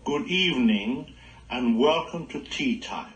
good evening, and welcome to Tea Time.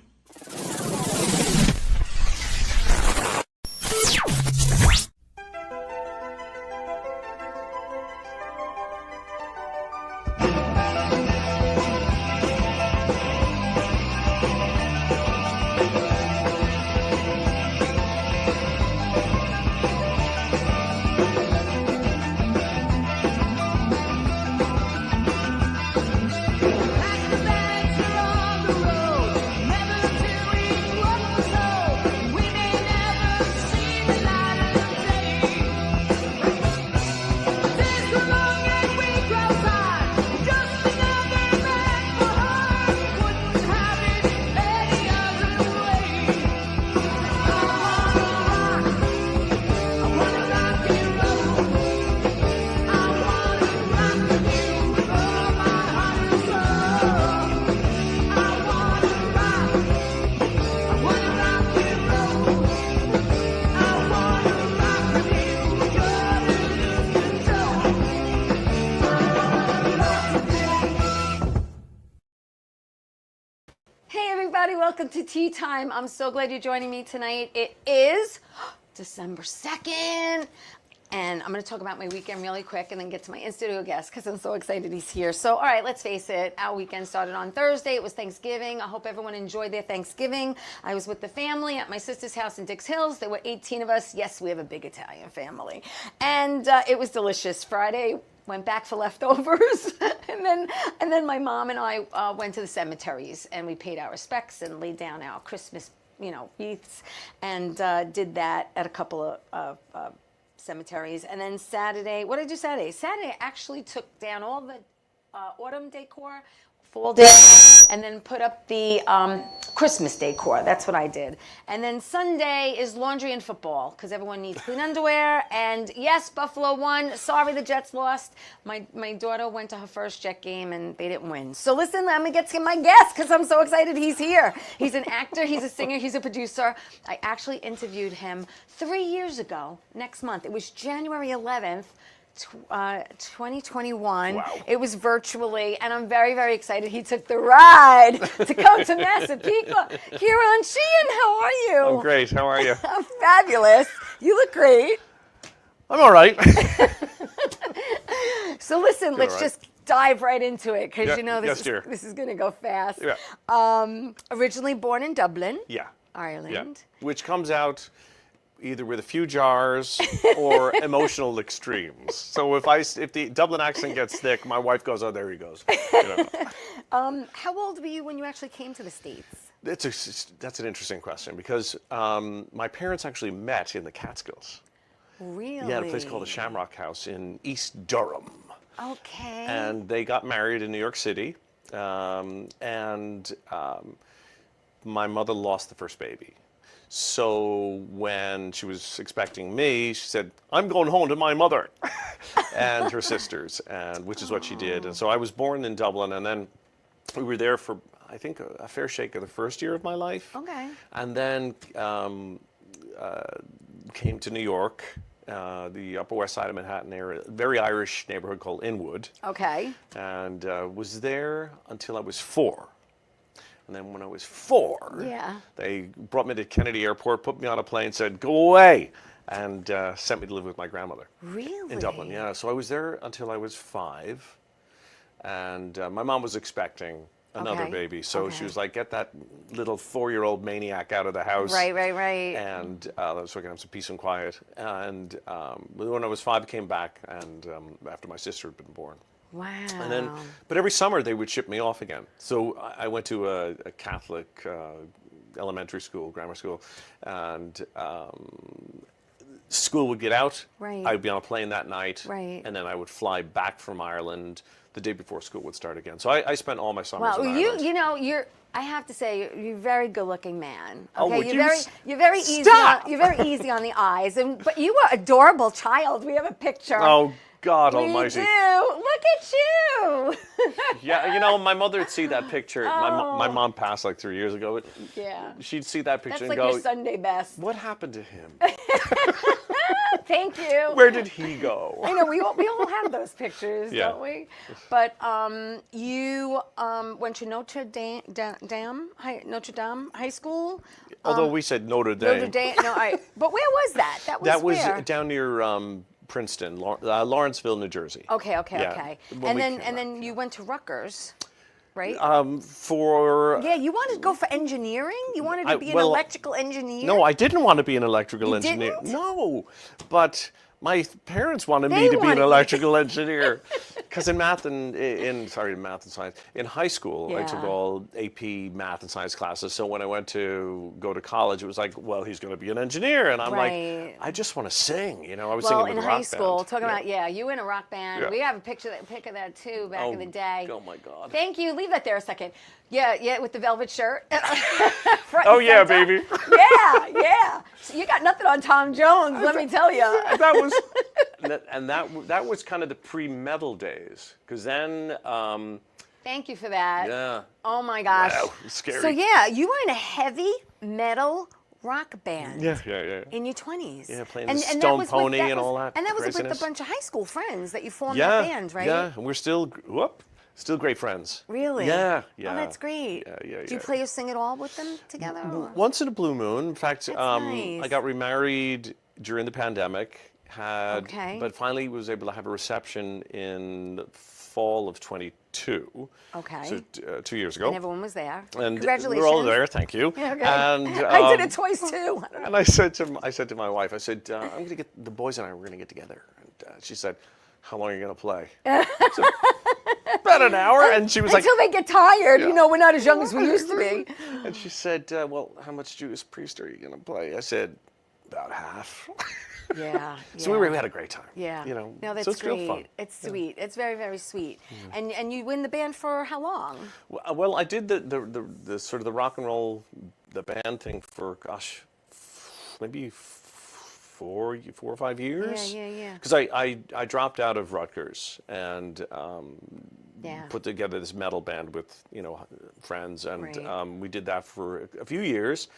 Welcome to Tea Time. I'm so glad you're joining me tonight. It is December 2nd, and I'm going to talk about my weekend really quick and then get to my in-studio guest because I'm so excited he's here. So, all right, let's face it. Our weekend started on Thursday. It was Thanksgiving. I hope everyone enjoyed their Thanksgiving. I was with the family at my sister's house in Dix Hills. There were 18 of us. Yes, we have a big Italian family. And it was delicious. Friday, went back for leftovers, and then my mom and I went to the cemeteries and we paid our respects and laid down our Christmas, wreaths, and did that at a couple of cemeteries. And then Saturday, what did I do Saturday? Saturday I actually took down all the autumn decor, fall decor, and then put up the Christmas decor. That's what I did. And then Sunday is laundry and football because everyone needs clean underwear. And yes, Buffalo won. Sorry, the Jets lost. My daughter went to her first Jet game and they didn't win. So listen, let me get to my guest because I'm so excited he's here. He's an actor, he's a singer, he's a producer. I actually interviewed him 3 years ago, next month. It was January 11th. 2021. Wow. It was virtually, and I'm very, very excited. He took the ride to come to Massapequa. Kieran Sheehan, how are you? I'm great. How are you? I'm fabulous. You look great. I'm all right. So listen, let's right. just dive right into it because Yes, dear. this is going to go fast. Yeah. Originally born in Dublin, Yeah. Ireland. Yeah. Which comes out either with a few jars or emotional extremes. So if the Dublin accent gets thick, my wife goes, "Oh, there he goes." How old were you when you actually came to the States? That's an interesting question because my parents actually met in the Catskills. Really? Yeah, at a place called the Shamrock House in East Durham. Okay. And they got married in New York City, my mother lost the first baby. So when she was expecting me, she said, "I'm going home to my mother," and her sisters, and which is what she did. And so I was born in Dublin, and then we were there for, I think, a fair shake of the first year of my life. Okay. And then came to New York, the Upper West Side of Manhattan area, a very Irish neighborhood called Inwood. Okay. And was there until I was 4. And then when I was 4, they brought me to Kennedy Airport, put me on a plane, said, "Go away," and sent me to live with my grandmother. Really? In Dublin, yeah. So I was there until I was 5. And my mom was expecting another baby. So she was like, "Get that little 4-year-old maniac out of the house." Right. And so I can have some peace and quiet. And when I was 5, I came back, and after my sister had been born. Wow. And then, but every summer they would ship me off again. So I went to a Catholic elementary school, grammar school, and school would get out. Right. I would be on a plane that night. Right. And then I would fly back from Ireland the day before school would start again. So I spent all my summers in Ireland. You know, I have to say, you're a very good-looking man. Okay, Oh, would you're very easy. You're very easy on the eyes, but you were an adorable child. We have a picture. Oh, God we almighty. We do. Look at you. Yeah, my mother would see that picture. My mom passed like 3 years ago. Yeah. She'd see that picture That's and like go, your Sunday best. "What happened to him?" Thank you. Where did he go? I know we all have those pictures, Yeah. don't we? But you went to Notre Dame High School. Although we said Notre Dame. Notre Dame. No, but where was that? That was where? down near Princeton, Lawrenceville, New Jersey. Okay. Yeah, when And we then came out, you went to Rutgers, right? For Yeah, you wanted to go for engineering? You wanted to be an well, electrical engineer? No, I didn't want to be an electrical You engineer. didn't? No, but my parents wanted They me to be wanted an you. electrical engineer. Because in math and science, in high school I took Yeah. all AP math and science classes. So when I went to go to college, it was like, well, he's going to be an engineer, and I'm Right. like, I just want to sing. You know, I was Well, singing in with a high rock school, band. talking about you in a rock band. Yeah. We have a pic of that too back in the day. Oh my God. Thank you. Leave that there a second. Yeah, with the velvet shirt. Front Oh and yeah, center. baby. Yeah. So you got nothing on Tom Jones, let me tell you. That was, that was kind of the pre-metal days. Because then, Thank you for that. yeah. Oh my gosh. Wow, scary. So yeah, you were in a heavy metal rock band. Yeah. In your 20s. Yeah, playing the that Stone was Pony and all that And that was with a craziness. bunch of high school friends that you formed Yeah, that band, right? yeah, and we're still great friends. Really? Yeah. Oh, that's great. Yeah. Do you play or sing at all with them together? or- Once in a blue moon. In fact, nice. I got remarried during the pandemic. Okay. But finally was able to have a reception in the fall of 22. Okay. So 2 years ago. And everyone was there. And Congratulations. we're all there. Thank you. Yeah, okay. And I did it twice too. And I said to my wife, I said, I'm going to get the boys and I. We're going to get together. And she said, "How long are you going to play?" I said, "About an hour." And she was like, Until they get tired. Yeah. You know, we're not as young as we used to be. and she said, "Well, how much Judas Priest are you going to play?" I said, "About half." Yeah. So we had a great time. Yeah. You know, No, that's so it's great. real fun. It's sweet. It's very, very sweet. And you win the band for how long? Well, I did the sort of the rock and roll, the band thing for, gosh, maybe 4 or 5 years. Yeah. Because I dropped out of Rutgers and Yeah. put together this metal band with friends, and Right. we did that for a few years.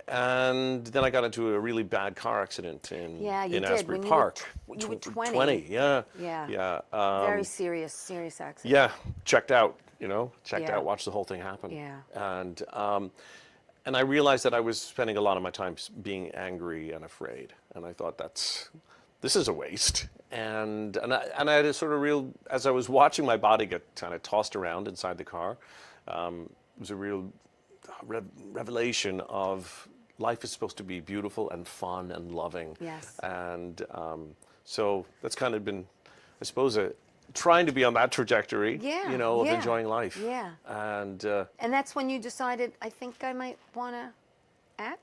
And then I got into a really bad car accident in did, Asbury when Park. you were 20. 20, yeah. Yeah. Yeah. Very serious accident. Yeah, checked out, checked Yeah. out, watched the whole thing happen. Yeah. And I realized that I was spending a lot of my time being angry and afraid. And I thought this is a waste. And I had a sort of as I was watching my body get kind of tossed around inside the car, it was a real revelation of life is supposed to be beautiful and fun and loving. Yes. And so that's kind of been, I suppose, trying to be on that trajectory, Yeah, of yeah, enjoying life. yeah. And And that's when you decided, I think I might want to act?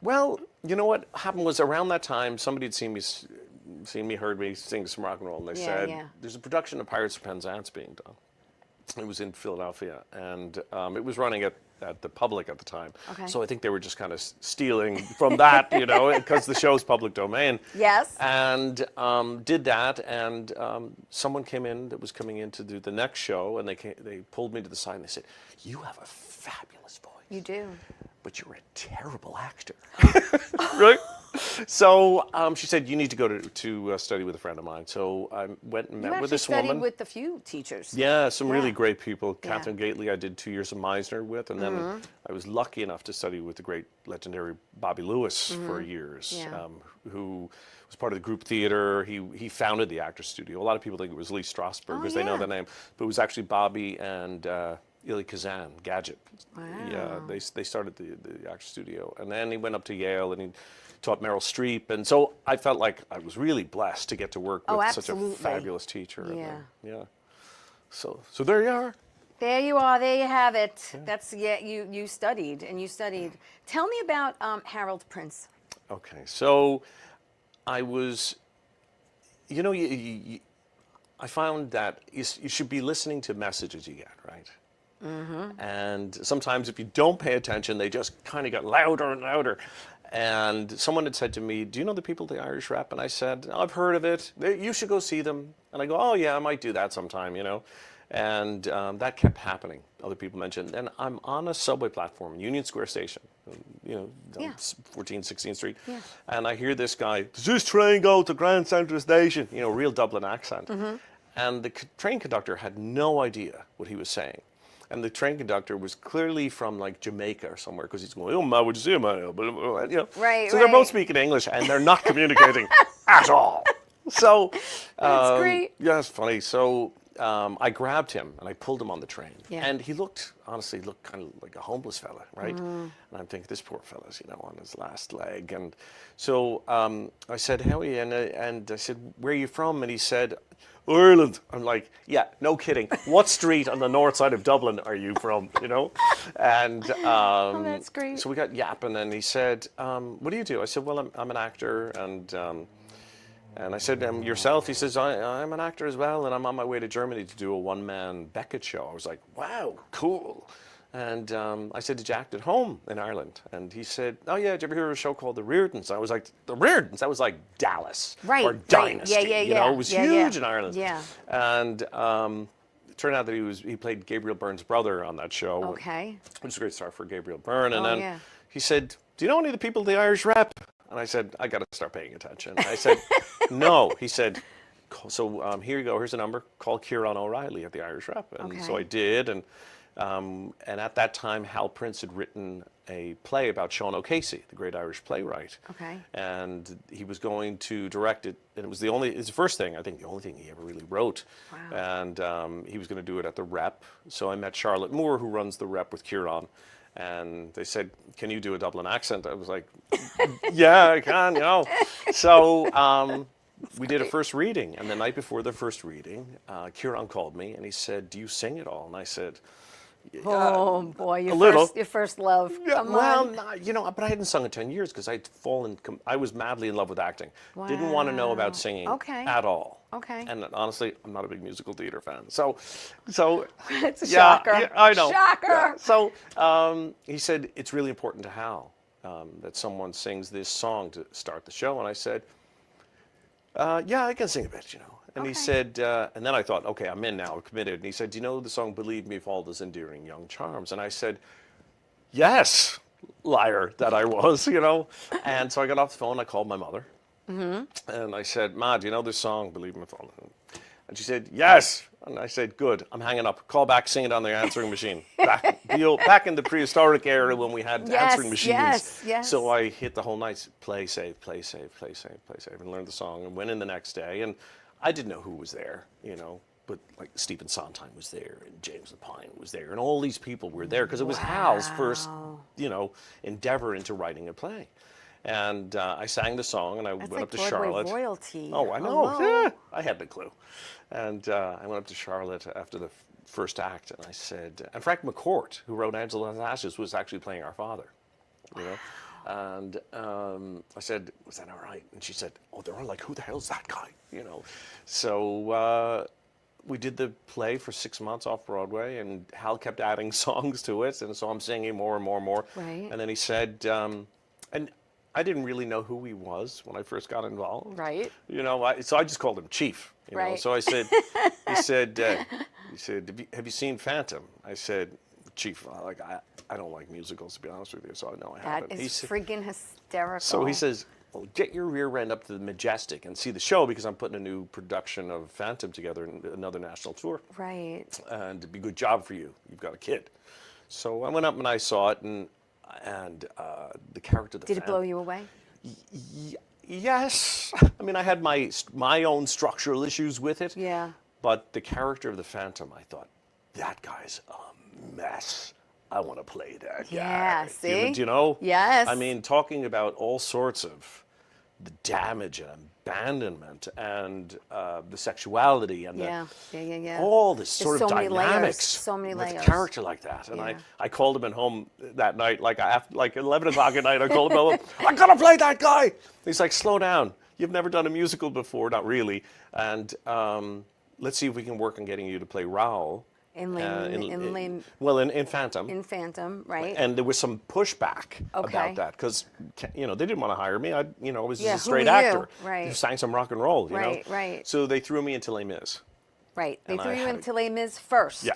well, you know what happened was around that time, somebody had heard me sing some rock and roll, and they said, yeah. "There's a production of Pirates of Penzance being done." It was in Philadelphia, and it was running at the Public at the time. Okay. So I think they were just kind of stealing from that, because the show's public domain. Yes. And did that, and someone came in that was coming in to do the next show, and they pulled me to the side and they said, "You have a fabulous voice. You do. But you're a terrible actor." Right? So she said, "You need to go to study with a friend of mine." So I went and You met actually with this studied woman. with a few teachers. Yeah, some really Yeah. great people. Yeah. Catherine Gately, I did 2 years of Meisner with, and then I was lucky enough to study with the great legendary Bobby Lewis for years, Yeah. who was part of the group theater. He founded the Actors Studio. A lot of people think it was Lee Strasberg because they know yeah. the name, but it was actually Bobby and Illy Kazan, Gadget. Wow. Yeah, they started the Actors Studio, and then he went up to Yale and he taught Meryl Streep, and so I felt like I was really blessed to get to work with such a absolutely. fabulous teacher. And, Yeah. yeah. So there you are. There you are. There you have it. That's you studied and you studied. Tell me about Harold Prince. Okay, so I was, I found that you should be listening to messages you get, right? Mm-hmm. And sometimes if you don't pay attention, they just kind of get louder and louder. And someone had said to me, "Do you know the people at the Irish Rep?" And I said, "I've heard of it. You should go see them." And I go, "Oh yeah, I might do that sometime, And that kept happening. Other people mentioned. And I'm on a subway platform, Union Square Station, you know, Yeah. 14th, 16th Street. Yeah. And I hear this guy, does this train go to Grand Central Station? You know, real Dublin accent. And the train conductor had no idea what he was saying. And the train conductor was clearly from like Jamaica or somewhere, because he's going, oh, man, would you see him? You know. Right, So they're both right. speaking English, and they're not communicating at all. So That's great. yeah, it's funny. So I grabbed him and I pulled him on the train. Yeah. And he honestly looked kind of like a homeless fella, right? And I'm thinking, this poor fella's, you know, on his last leg. And so I said, how are you? And I said, where are you from? And he said, Ireland. I'm like, yeah, no kidding. What street on the north side of Dublin are you from? You know? And Oh, that's great. so we got yapping, and he said, what do you do? I said, well, I'm an actor, and I said, yourself? He says, I'm an actor as well, and I'm on my way to Germany to do a one-man Beckett show. I was like, wow, cool. And I said, did you act at home in Ireland? And he said, oh yeah, did you ever hear of a show called The Reardons? I was like, The Reardons? That was like Dallas Right, or right. Dynasty. Yeah, yeah, You know, yeah. it was Yeah, huge yeah. in Ireland. Yeah. And it turned out that he played Gabriel Byrne's brother on that show. Okay. Which was a great start for Gabriel Byrne. And Oh, then yeah. he said, do you know any of the people at the Irish Rep? And I said, I got to start paying attention. I said, no. He said, so here you go. Here's a number. Call Ciarán O'Reilly at the Irish Rep. And so Okay. I did. And at that time, Hal Prince had written a play about Sean O'Casey, the great Irish playwright. Okay. And he was going to direct it. And it was it's the first thing, I think the only thing he ever really wrote. Wow. And he was going to do it at the Rep. So I met Charlotte Moore, who runs the Rep with Ciarán. And they said, can you do a Dublin accent? I was like, yeah, I can, you know. So we did a first reading. And the night before the first reading, Ciarán called me and he said, do you sing at all? And I said, Oh boy, little. your first love. Come well, on. no, you know, but I hadn't sung in 10 years because I was madly in love with acting. Didn't want to know Wow. about singing Okay. at all. Okay. And honestly, I'm not a big musical theater fan. So It's a yeah, shocker. yeah, I know. Shocker. Yeah. So he said, it's really important to Hal that someone sings this song to start the show. And I said, yeah, I can sing a bit, you know. And he Okay. said, and then I thought, okay, I'm in now, I'm committed. And he said, do you know the song Believe Me, Fall Those Endearing Young Charms? And I said, yes, liar that I was, you know. And so I got off the phone, I called my mother. And I said, Ma, do you know this song, Believe Me, Fall? And she said, yes. And I said, good, I'm hanging up. Call back, sing it on the answering machine. Back in the prehistoric era when we had answering machines. Yes. So I hit the whole night, play, save, play, save, play, save, play, save, and learned the song and went in the next day. And I didn't know who was there, you know, but like Stephen Sondheim was there and James Lapine was there and all these people were there because it was Hal's first, you know, endeavor into writing a play. And I sang the song and I That's went like up to Broadway Charlotte. royalty. Oh, I know. Hello. Yeah, I had the clue. And I went up to Charlotte after the first act and I said, and Frank McCourt, who wrote Angela's Ashes, was actually playing our father, you know. And I said, was that all right? And she said, oh, they're all like, who the hell's that guy? You know. So we did the play for 6 months off Broadway, and Hal kept adding songs to it, and so I'm singing more and more and more. Right. And then he said, and I didn't really know who he was when I first got involved. Right. You know, so I just called him Chief. You know. Right. So I said, he said, have you seen Phantom? I said, Chief, I don't like musicals, to be honest with you, so no, I haven't. That He is said- friggin' hysterical. So he says, well, get your rear end up to the Majestic and see the show because I'm putting a new production of Phantom together in another national tour. Right. And it'd be a good job for you. You've got a kid. So I went up and I saw it, and the character of the Did it Phantom. blow you away? Yes. I mean, I had my own structural issues with it. Yeah. But the character of the Phantom, I thought, that guy's a mess. I want to play that guy. Yeah, see? Do you know? Yes. I mean, talking about all sorts of the damage and abandonment and the sexuality and Yeah. all this There's sort of so many layers, dynamics so many with layers. a character like that. And Yeah. I called him at home that night, like 11 o'clock at night, I called him home, I gotta play that guy. He's like, slow down. You've never done a musical before, not really. And let's see if we can work on getting you to play Raoul. In Phantom. In Phantom, right? And there was some pushback Okay. about that because, you know, they didn't want to hire me. I was Yeah, just a straight who are you? actor Right. who sang some rock and roll, you know. Right. So they threw me into Les Mis. Right. They And threw I you had into Les Mis first. Yeah.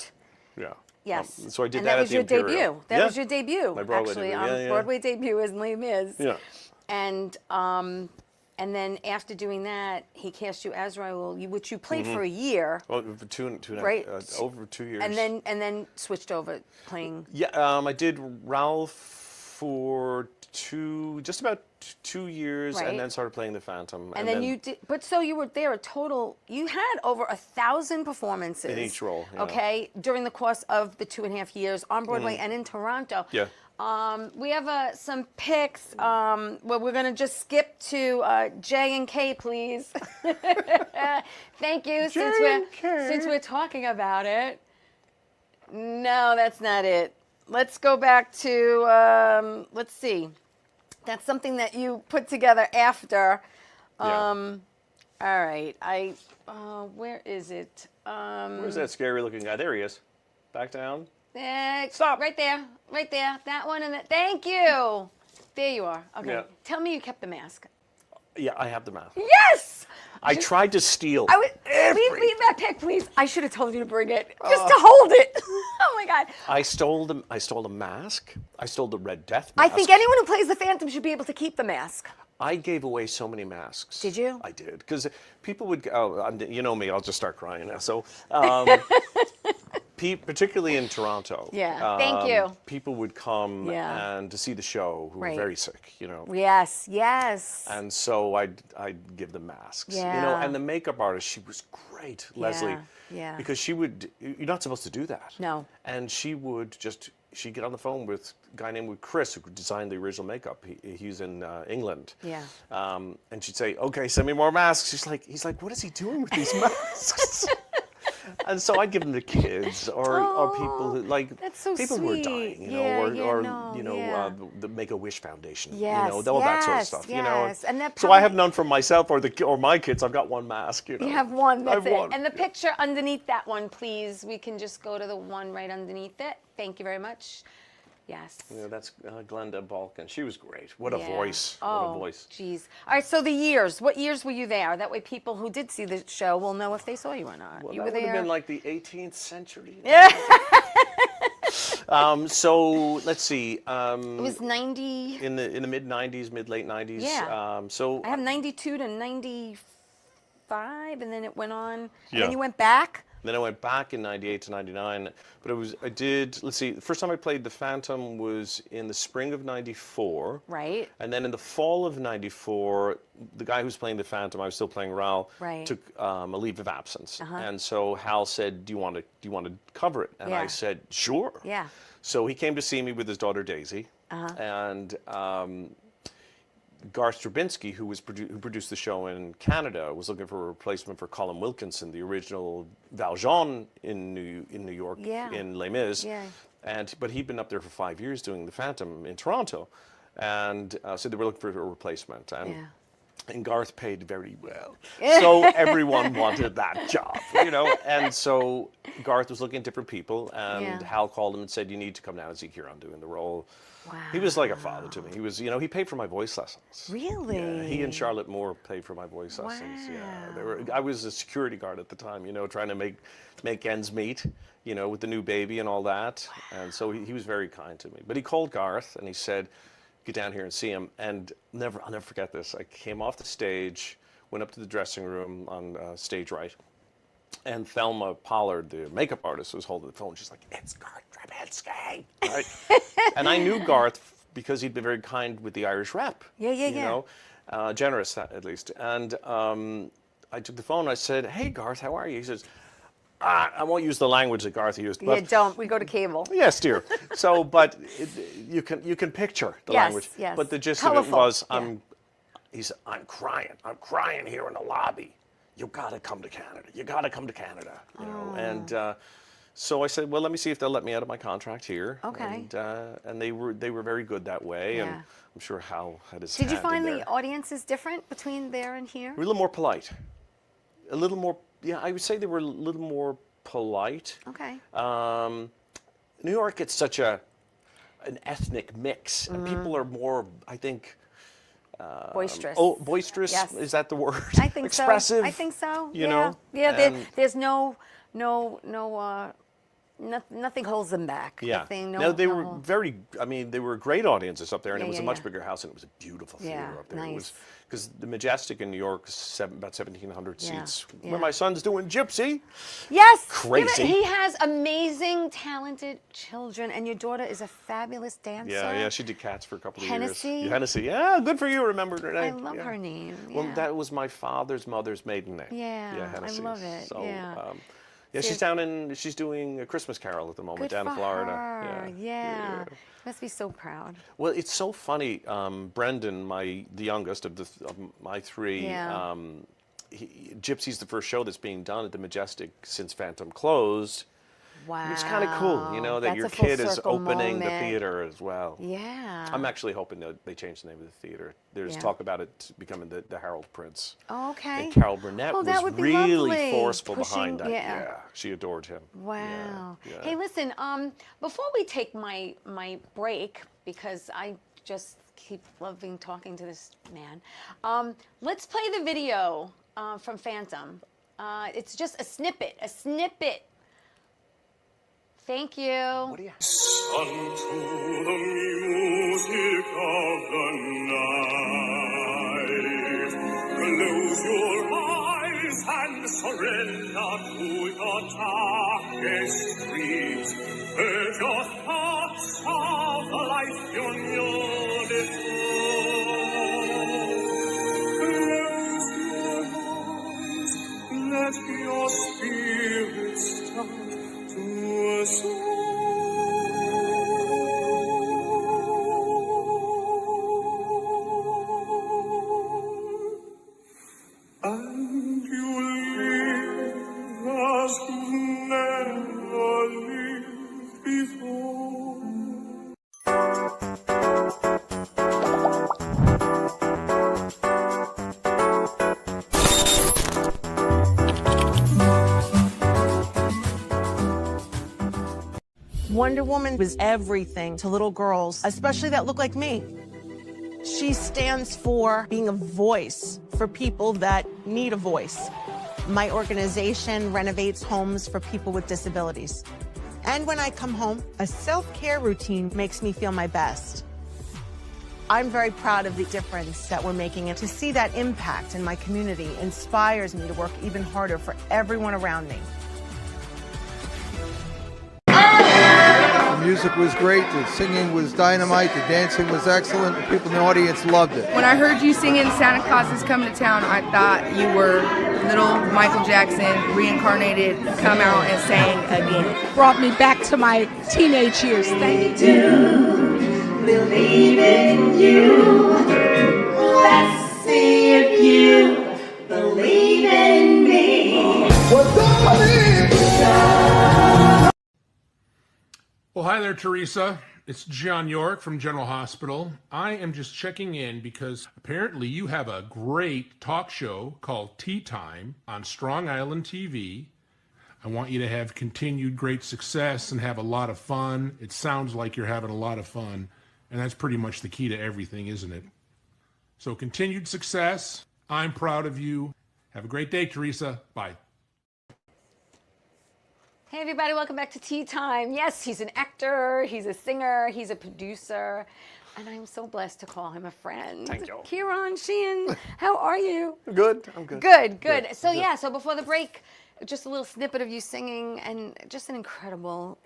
Yeah. Yes. So I did and that that at was the your Imperial. debut. That Yeah. was your debut. My Broadway actually, debut. Yeah, yeah. Broadway debut is Les Mis. Yeah. And then after doing that, he cast you as Raoul, which you played for a year, Well, for two and a half, right? over 2 years. And then switched over playing. Yeah, I did Ralph for just about 2 years, Right. and then started playing the Phantom. And then you did, but so you were there a total. You had over 1,000 performances In each role, yeah. Okay, during the course of the 2.5 years on Broadway and in Toronto. Yeah. We have some pics. Well, we're gonna just skip to J and K, please. Thank you. Since we're talking about it. No, that's not it. Let's go back to. Let's see. That's something that you put together after. Yeah. All right. Where is it? Where's that scary looking guy? There he is. Back down. Stop. Right there. Right there. That one and that. Thank you. There you are. Okay. Yeah. Tell me you kept the mask. Yeah, I have the mask. Yes! I tried to steal. Leave that pic, please. I should have told you to bring it. Just to hold it. Oh my God. I stole the mask. I stole the Red Death I mask. think anyone who plays the Phantom should be able to keep the mask. I gave away so many masks. Did you? I did, because people would. You know me. I'll just start crying now. So, particularly in Toronto. Yeah. Thank you. People would come Yeah. and to see the show who Right. were very sick. You know. Yes. Yes. And so I'd give them masks. You know, Yeah. and the makeup artist, she was great, Leslie. Yeah. Because she would. You're not supposed to do that. No. And she would just. She'd get on the phone with a guy named Chris, who designed the original makeup. He's in England. Yeah. And she'd say, "Okay, send me more masks." He's like, "What is he doing with these masks?" And so I'd give them to kids or people who that's so people who are sweet. dying, you Yeah, know, yeah, or no, you know, yeah. the Make-A-Wish Foundation, Yes, you know, all that sort of yes, stuff, yes. you know. And that So I have probably- none for myself or my kids. I've got one mask, you know. You have one, I that's have it. one. And the picture underneath that one, please. We can just go to the one right underneath it. Thank you very much. Yes. Yeah, that's Glenda Balkan. She was great. What a Yeah. voice. What a voice. Geez. All right, so the years. What years were you there? That way people who did see the show will know if they saw you or not. Well, you that were would there. have been like the 18th century. Yeah. So let's see. It was 90. In the mid 90s, late 90s. Yeah. So I have 92 to 95, and then it went on. And Yeah. then you went back. then I went back in 98 to 99. But let's see, the first time I played the Phantom was in the spring of 94. Right. And then in the fall of 94, the guy who's playing the Phantom, I was still playing Raoul, Right. took a leave of absence. And so Hal said, do you want to cover it? And Yeah. I said, sure. Yeah. So he came to see me with his daughter Daisy. And Garth Drabinsky, who produced the show in Canada, was looking for a replacement for Colin Wilkinson, the original Valjean in New York, Yeah. in Les Mis. Yeah. But he'd been up there for 5 years doing the Phantom in Toronto, and so they were looking for a replacement. And Garth paid very well, so everyone wanted that job, you know. And so Garth was looking at different people, and Yeah. Hal called him and said, "You need to come down and see Kieran doing the role." Wow. He was like a father to me. He was, you know, he paid for my voice lessons. Really? Yeah, he and Charlotte Moore paid for my voice lessons. Yeah, I was a security guard at the time, you know, trying to make ends meet, you know, with the new baby and all that. And so he was very kind to me. But he called Garth and he said, "Get down here and see him." And I'll never forget this. I came off the stage, went up to the dressing room on stage right, and Thelma Pollard, the makeup artist, was holding the phone. She's like, "It's Garth Drabinsky." Right? And I knew Garth because he'd been very kind with the Irish rep. Yeah. You know, generous at least. And I took the phone and I said, "Hey, Garth, how are you?" He says, I won't use the language that Garth used. But Yeah, don't. We go to cable. yes, dear. So, but you can picture the Yes, language. yes. But the gist Colorful, of it was, yeah. he said, I'm crying here in the lobby. You gotta come to Canada. You gotta come to Canada. You know, and so I said, well, let me see if they'll let me out of my contract here. Okay. And they were very good that way. And Yeah. I'm sure Hal had his Did you hand in find there. the audiences different between there and here? We're a little more polite. A little more, yeah, I would say they were a little more polite. Okay. New York, it's such an ethnic mix, and people are more, I think, Boisterous. Oh, boisterous. Yes. Is that the word? I think Expressive. so. I think so. You yeah. know. Yeah. And- There's nothing holds them back. Yeah. Nothing, no, they were no- very. I mean, they were great audiences up there, and Yeah, it was yeah, a much yeah. bigger house, and it was a beautiful theater Yeah, up there. It was nice. because the Majestic in New York is about 1,700 Yeah, seats. yeah. Where my son's doing Gypsy. Yes. Crazy. He has amazing, talented children, and your daughter is a fabulous dancer. Yeah. She did Cats for a couple of Hennessy? years. Hennessy. Yeah, good for you. Remembered her I name. love yeah. her name. Well, yeah. that was my father's mother's maiden name. Yeah, I Hennessy. love it, So, yeah. yeah, So- she's doing a Christmas Carol at the moment Good down for in Florida. her. Yeah. You must be so proud. Well, it's so funny. Brendan, the youngest of my three, Yeah. Gypsy's the first show that's being done at the Majestic since Phantom closed. Wow. It's kind of cool, you know, that That's your a full kid is circle opening the moment. theater as well. Yeah. I'm actually hoping that they change the name of the theater. There's Yeah. talk about it becoming the Harold Prince. Oh, okay. And Carol Burnett Oh, that was would be really lovely. forceful Pushing- behind that. yeah. She adored him. Wow. Yeah. Hey, listen, before we take my break, because I just keep loving talking to this man, let's play the video from Phantom. It's just a snippet. Thank you. What do you have? Unto the music of the night, close your eyes and surrender to your darkest dreams. Let your thoughts of the life you knew before. Close your eyes, let your spirit start to soar. And you live as you've never lived before. Wonder Woman was everything to little girls, especially that look like me. She stands for being a voice for people that need a voice. My organization renovates homes for people with disabilities. And when I come home, a self-care routine makes me feel my best. I'm very proud of the difference that we're making, and to see that impact in my community inspires me to work even harder for everyone around me. The music was great, the singing was dynamite, the dancing was excellent, the people in the audience loved it. When I heard you singing Santa Claus is Coming to Town, I thought you were little Michael Jackson reincarnated, come out and sang again. Brought me back to my teenage years. Thank you. Believe in you. Let's see if you believe in me. Well, hi there, Theresa. It's John York from General Hospital. I am just checking in because apparently you have a great talk show called Tea Time on Strong Island TV. I want you to have continued great success and have a lot of fun. It sounds like you're having a lot of fun, and that's pretty much the key to everything, isn't it? So continued success. I'm proud of you. Have a great day, Theresa. Bye. Hey everybody, welcome back to Tea Time. Yes, he's an actor, he's a singer, he's a producer, and I'm so blessed to call him a friend. Thank you. Kieran Sheehan, how are you? Good. I'm good. Good. So yeah, so before the break, just a little snippet of you singing and just an incredible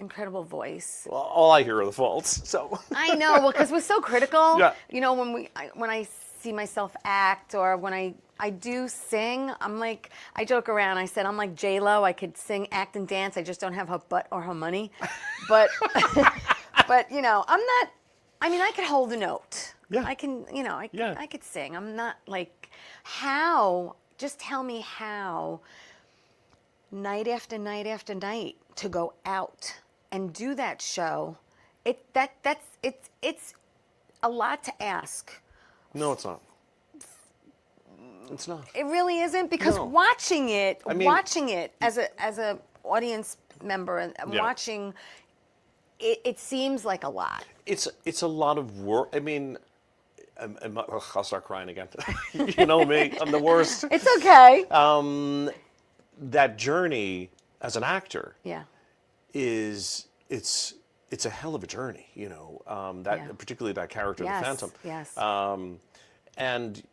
voice. Well, all I hear are the faults. So. I know, well, because we're so critical. Yeah. You know, when I see myself act or when I do sing, I'm like, I joke around. I said I'm like J-Lo. I could sing, act, and dance. I just don't have her butt or her money. But, but you know, I'm not. I mean, I could hold a note. Yeah. I can. You know, Yeah. I could sing. I'm not like how. Just tell me how. Night after night after night to go out and do that show. It's a lot to ask. No, it's not. It's not. It really isn't, because No. watching it as a audience member and Yeah. watching it seems like a lot. It's a lot of work. I mean, I'll start crying again. You know me, I'm the worst. It's okay. That journey as an actor Yeah. it's a hell of a journey, you know. Particularly that character, Yes, the Phantom. yes. And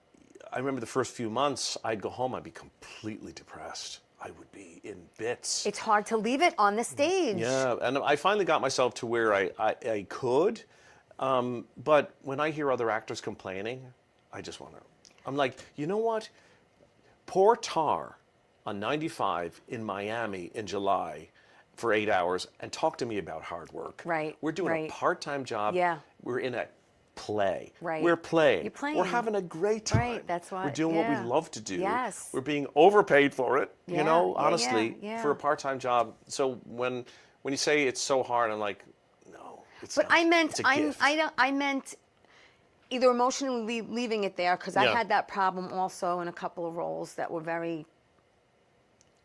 I remember the first few months, I'd go home, I'd be completely depressed. I would be in bits. It's hard to leave it on the stage. Yeah, and I finally got myself to where I could. But when I hear other actors complaining, I just want to. I'm like, you know what? Pour tar on 95 in Miami in July for 8 hours and talk to me about hard work. Right. We're doing right. a part-time job. Yeah. We're in a play. Right. We're playing. You're playing. We're having a great time. Right. That's why. We're doing what we love to do. Yes. We're being overpaid for it. Yeah, You know, yeah, honestly, yeah. for a part-time job. So when you say it's so hard, I'm like, no, it's But not. I meant It's a gift. I meant either emotionally leaving it there because I Yeah. had that problem also in a couple of roles that were very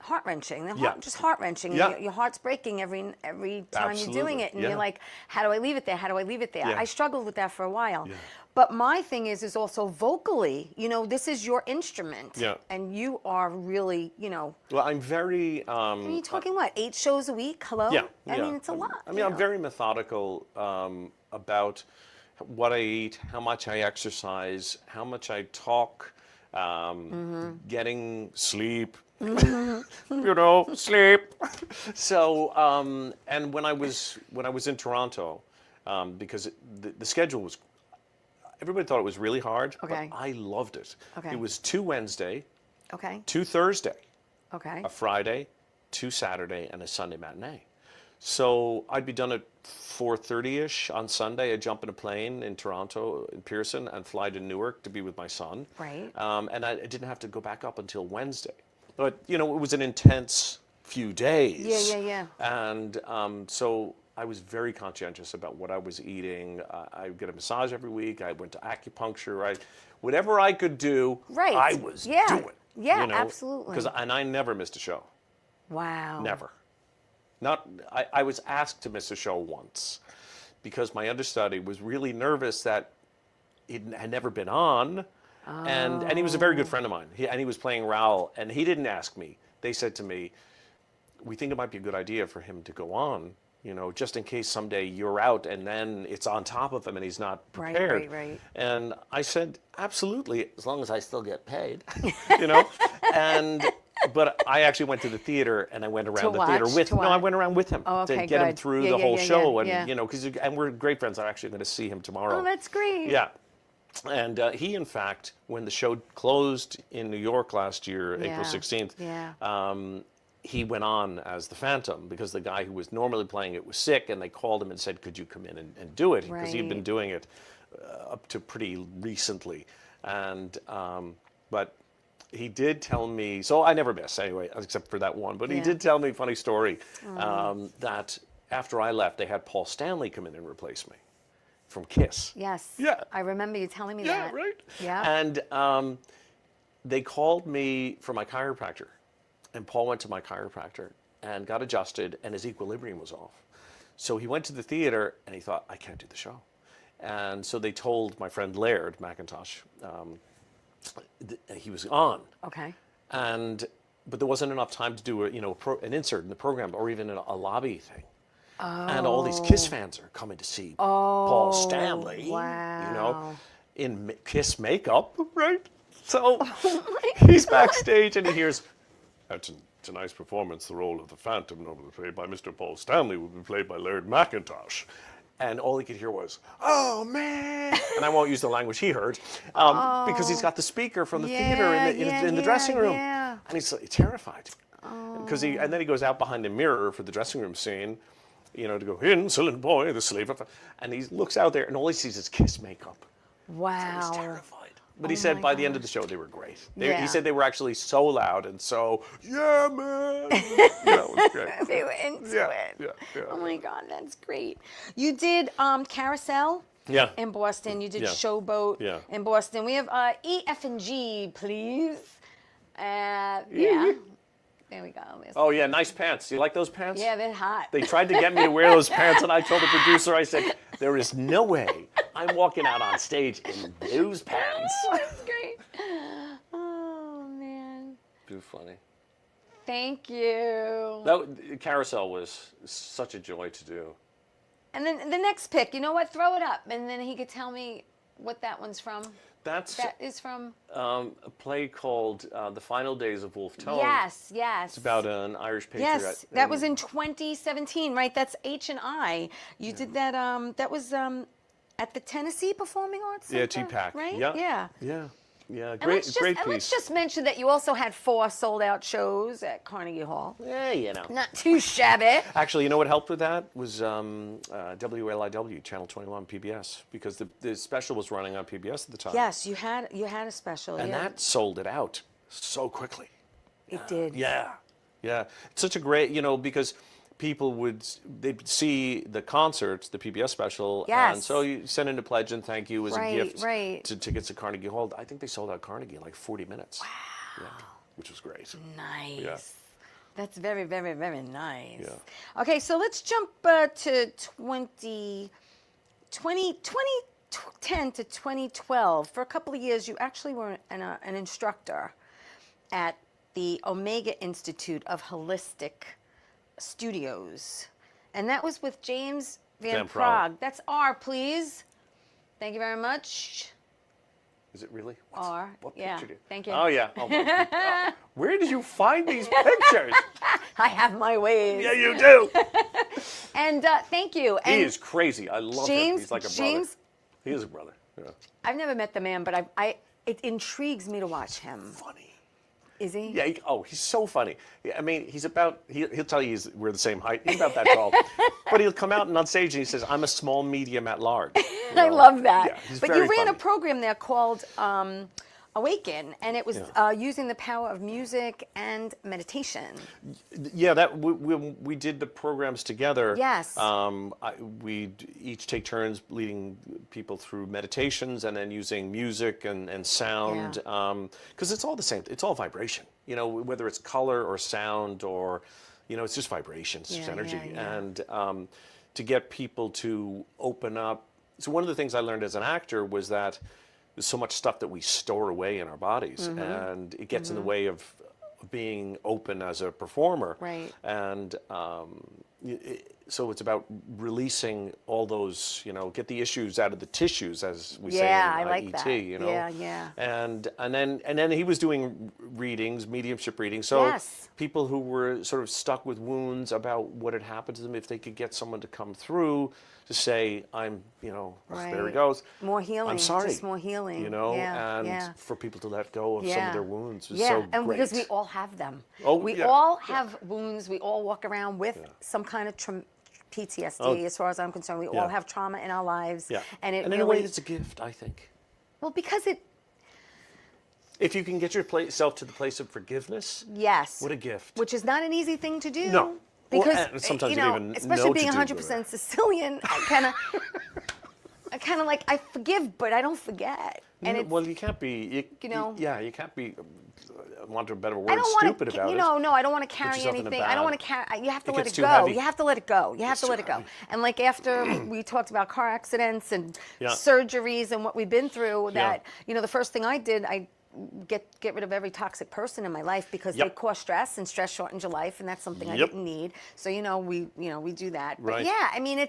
heart-wrenching. They're Yeah. just heart-wrenching. Yeah. Your heart's breaking every time you're doing Absolutely. it, and Yeah. you're like, how do I leave it there? How do I leave it there? Yeah. I struggled with that for a while. Yeah. But my thing is also vocally, you know, this is your instrument. Yeah. And you are really, you know, Well, I'm very. are you talking what, 8 shows a week? Hello? Yeah. I yeah. mean, it's a lot. I mean, you I'm know. very methodical about what I eat, how much I exercise, how much I talk, getting sleep. You know, sleep. So, and when I was in Toronto, because the schedule was, everybody thought it was really hard, Okay. but I loved it. Okay. It was 2 Wednesday, Okay. 2 Thursday, Okay. a Friday, 2 Saturday, and a Sunday matinee. So I'd be done at 4:30ish on Sunday. I'd jump in a plane in Toronto, in Pearson, and fly to Newark to be with my son. Right. And I didn't have to go back up until Wednesday. But, you know, it was an intense few days. Yeah. And so I was very conscientious about what I was eating. I would get a massage every week. I went to acupuncture. Whatever I could do, Right. I was Yeah. doing. Yeah, you know? absolutely. And I never missed a show. Wow. Never. I was asked to miss a show once because my understudy was really nervous that it had never been on. And he was a very good friend of mine. He was playing Raoul, and he didn't ask me. They said to me, we think it might be a good idea for him to go on, you know, just in case someday you're out and then it's on top of him and he's not prepared. Right. And I said, absolutely, as long as I still get paid, you know. But I actually went to the theater, and I went around the theater with. No, I went around with him okay, to get him good. through Yeah, the yeah, whole yeah, show, yeah, and you know, and we're great friends. I'm actually going to see him tomorrow. Oh, that's great. Yeah, and he, in fact, when the show closed in New York last year, April 16th, he went on as the Phantom because the guy who was normally playing it was sick, and they called him and said, "Could you come in and do it?" Because he'd been doing it up to pretty recently, and but. He did tell me, so I never miss anyway, except for that one, but he did tell me a funny story that after I left, they had Paul Stanley come in and replace me from Kiss. Yes. Yeah. I remember you telling me Yeah, that. right. Yeah. And they called me for my chiropractor, and Paul went to my chiropractor and got adjusted, and his equilibrium was off. So he went to the theater, and he thought, I can't do the show. And so they told my friend Laird McIntosh, he was on. Okay. But there wasn't enough time to do an insert in the program or even a lobby thing. And all these Kiss fans are coming to see Paul Stanley, wow. you know, in Kiss makeup, right? So he's backstage and he hears, that's tonight's performance, the role of the Phantom, normally played by Mr. Paul Stanley, will be played by Laird McIntosh. And all he could hear was, oh, man. And I won't use the language he heard because he's got the speaker from the theater in the dressing room. Yeah. And he's terrified. And then he goes out behind the mirror for the dressing room scene, you know, to go, insolent boy, the slave of... And he looks out there and all he sees is Kiss makeup. Wow. So he's terrified. But he said by the end of the show, they were great. He said they were actually so loud and so, yeah, man. You know, it was great. They were into it. Yeah. Oh my God, that's great. You did Carousel in Boston. You did Showboat in Boston. We have E, F, and G, please. Yeah. There we go. Oh, yeah, nice pants. You like those pants? Yeah, they're hot. They tried to get me to wear those pants, and I told the producer, I said, there is no way I'm walking out on stage in those pants. That's great. Oh man. Too funny. Thank you. That carousel was such a joy to do. And then the next pick, you know what? Throw it up, and then he could tell me what that one's from. That is from a play called The Final Days of Wolfe Tone. Yes. It's about an Irish patriot. Yes, that was in 2017, right? That's H&I. You did that. That was at the Tennessee Performing Arts Center. Yeah, T-Pack. Right? Yeah. And Great let's piece. just mention that you also had 4 sold-out shows at Carnegie Hall. Yeah, you know. Not too shabby. Actually, you know what helped with that was WLIW, Channel 21, PBS, because the special was running on PBS at the time. Yes, you had a special. And that sold it out so quickly. It did. Yeah. It's such a great, because people they'd see the concerts, the PBS special, Yes. and so you send in a pledge and thank you as a gift right. to tickets to Carnegie Hall. I think they sold out Carnegie in like 40 minutes. Wow. Yeah, which was great. Nice. Yeah. That's very, very, very nice. Yeah. Okay, so let's jump to 2010 to 2012. For a couple of years, you actually were an instructor at the Omega Institute of Holistic Studios. And that was with James Van Praagh. That's R, please. Thank you very much. Is it really? R. What yeah. picture? Thank you. Oh, yeah. Oh, my where did you find these pictures? I have my ways. Yeah, you do. And thank you. And he is crazy. I love him. He's like a brother. He is a brother. Yeah. I've never met the man, but it intrigues me to watch him. Funny. Is he? Yeah. He's so funny. I mean, he'll tell you we're the same height. He's about that tall. But he'll come out and on stage and he says, "I'm a small medium at large." I love that. Yeah, he's but very you ran funny. a program there called Awaken, and it was using the power of music and meditation. Yeah, that we did the programs together. Yes. We'd each take turns leading people through meditations and then using music and sound, because it's all the same. It's all vibration. Whether it's color or sound or, it's just vibration. It's just energy. And to get people to open up. So one of the things I learned as an actor was that there's so much stuff that we store away in our bodies, and it gets in the way of being open as a performer. Right. And so it's about releasing all those, get the issues out of the tissues, as we say in I like IET. that. Yeah. And then he was doing readings, mediumship readings. So people who were sort of stuck with wounds about what had happened to them, if they could get someone to come through to say, I'm, there he goes. More healing. I'm sorry. Just more healing. And for people to let go of some of their wounds is so great. And because we all have them. Oh, we all have wounds. We all walk around with some kind of PTSD, as far as I'm concerned. We all have trauma in our lives. Yeah. And in a way, it's a gift, I think. Well, because if you can get yourself to the place of forgiveness, what a gift. Which is not an easy thing to do. No. Because sometimes you don't even especially know being to 100% Sicilian, I kind of like I forgive, but I don't forget. And well, you can't be. You can't be. Want a better word, stupid about it. No, I don't want to carry anything. I don't want to carry. You have to let it go. Heavy. You have to let it go. You have to let it go. And like after we talked about car accidents and surgeries and what we've been through, that the first thing I did, I get rid of every toxic person in my life because they cause stress, and stress shortens your life, and that's something I didn't need. So we do that. But I mean,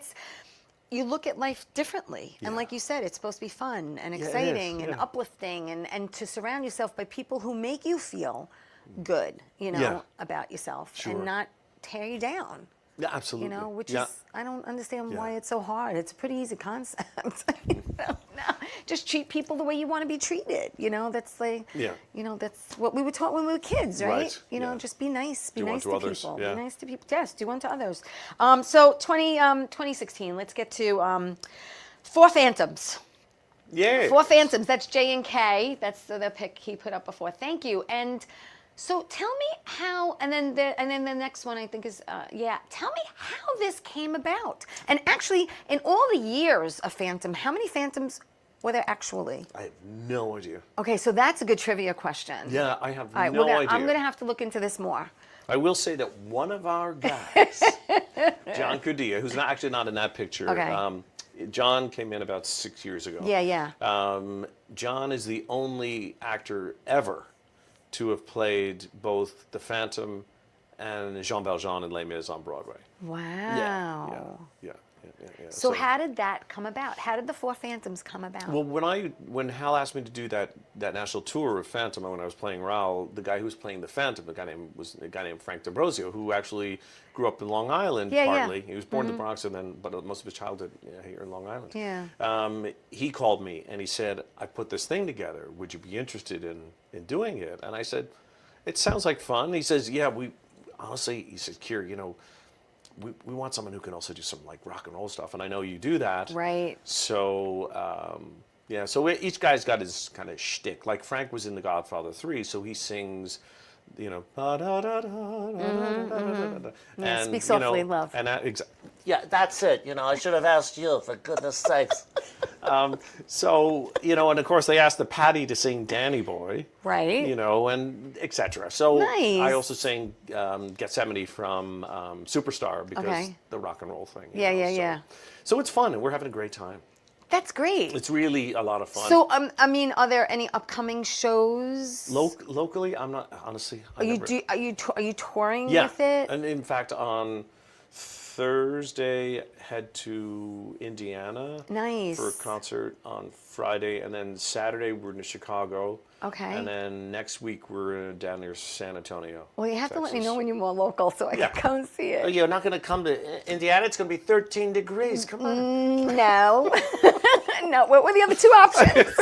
you look at life differently, and like you said, it's supposed to be fun and exciting and uplifting, and to surround yourself by people who make you feel good, about yourself and not tear you down. Yeah, absolutely. Which is, I don't understand why it's so hard. It's a pretty easy concept. Just treat people the way you want to be treated. That's like, that's what we were taught when we were kids, right? Just be nice. Be nice to people. Be nice to people. Yes, do unto others. So 2016, let's get to 4 Phantoms. Yeah. 4 Phantoms. That's J and K. That's the pick he put up before. Thank you. And so tell me how, and then the next one I think is, tell me how this came about. And actually, in all the years of Phantom, how many Phantoms were there actually? I have no idea. Okay, so that's a good trivia question. Yeah, I have no idea. I'm going to have to look into this more. I will say that one of our guys, John Cudilla, who's actually not in that picture, John came in about 6 years ago. Yeah, yeah. John is the only actor ever to have played both the Phantom and Jean Valjean in Les Mis on Broadway. Wow. Yeah. So how did that come about? How did the Four Phantoms come about? Well, when Hal asked me to do that national tour of Phantom, when I was playing Raoul, the guy who was playing the Phantom, a guy named Frank D'Ambrosio, who actually grew up in Long Island partly. He was born in the Bronx, but most of his childhood here in Long Island. Yeah. He called me and he said, "I put this thing together. Would you be interested in doing it?" And I said, "It sounds like fun." He says, "Yeah, honestly," he said, "Keir, we want someone who can also do some like rock and roll stuff, and I know you do that." Right. So so each guy's got his kind of shtick. Like Frank was in The Godfather 3, so he sings, Yeah, speak softly, love. And Yeah, that's it. I should have asked you, for goodness sakes. So, and of course they asked the Patty to sing Danny Boy. Right. And etc. So Nice. I also sang Gethsemane from Superstar because the rock and roll thing. Yeah. So it's fun and we're having a great time. That's great. It's really a lot of fun. So, are there any upcoming shows? Locally, I'm not, honestly. Are you touring Yeah. with it? And in fact, on Thursday, head to Indiana Nice. for a concert. On Friday, and then Saturday we're in Chicago. Okay. And then next week we're down near San Antonio. Well, you have to let me Texas. know when you're more local so I can come see it. Oh, you're not going to come to Indiana? It's going to be 13 degrees. Come on. No. No. What were the other two options?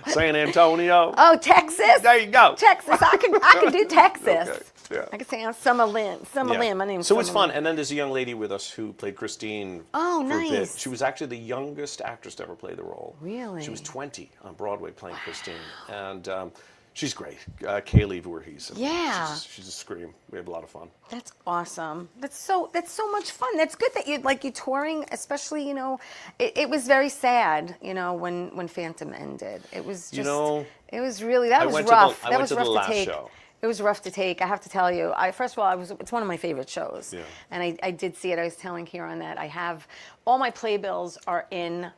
San Antonio. Oh, Texas. There you go. Texas. I can do Texas. Okay. Yeah. I can say I'm Summer Lynn. Summer Lynn. My name's So Summer it's fun. Lynn. And then there's a young lady with us who played Christine Oh, for a bit. nice. She was actually the youngest actress to ever play the role. Really? She was 20 on Broadway playing Christine. And she's great. Kaylee Voorhees. Yeah. She's a scream. We have a lot of fun. That's awesome. That's so much fun. That's good that you're touring, especially, it was very sad, when Phantom ended. It was just it was really that was rough. That was rough to take. Show. It was rough to take, I have to tell you. First of all, it's one of my favorite shows. Yeah. And I did see it. I was telling Kieran that I have all my playbills are in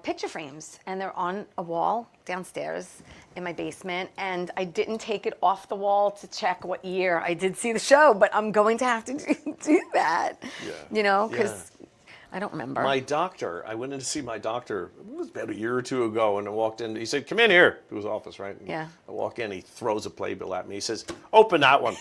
picture frames, and they're on a wall downstairs in my basement, and I didn't take it off the wall to check what year I did see the show, but I'm going to have to do that. Yeah. Because I don't remember. I went in to see my doctor, it was about a year or two ago, and I walked in, he said, "Come in here," to his office, right? And Yeah. I walk in, he throws a playbill at me, he says, "Open that one."